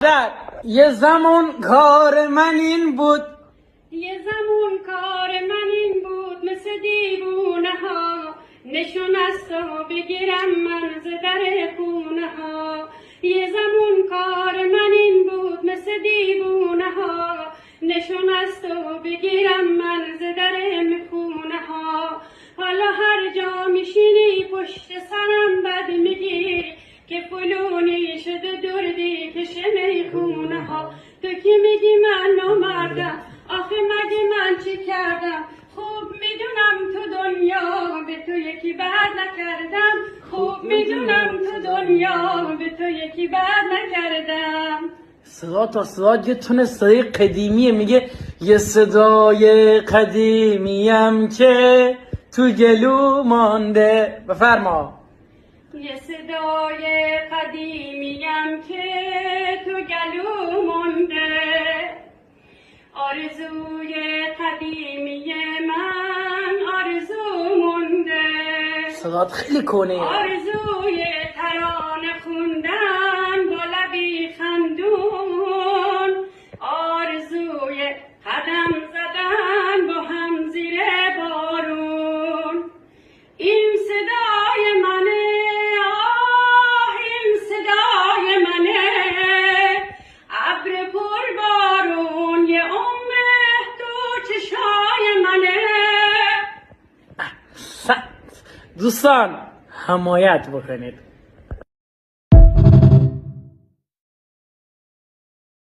یه زمان کار من این بود مثل دیوونه ها نشون از تو بگیرم من ز در خونه ها. یه زمان کار من این بود مثل دیوونه ها نشون از تو بگیرم من ز در خونه ها. حالا هر جا میشینی پشت سرم بد میگی که فلونی شده دردی کشه میخونه ها. تو که میگی من نامردم، آخه مگه من چی کردم؟ خوب میدونم تو دنیا به تو یکی بد نکردم. خوب میدونم تو دنیا به تو یکی بد نکردم. صدا تا صدا یه تونه صدای قدیمیه، میگه یه صدای قدیمیم که تو گلو مانده. بفرما. یه صدای قدیمیم که تو گلو مونده، آرزوی قدیمی من آرزو مونده. صدات خیلی کنه. آرزوی ترانه خوندن با لبی خندون، آرزوی قدم زدن با هم زیر بارون. این صدای منه، آه این صدای منه، ابر پر بارون یه عمر تو چشای منه. دوستان حمایت بکنید.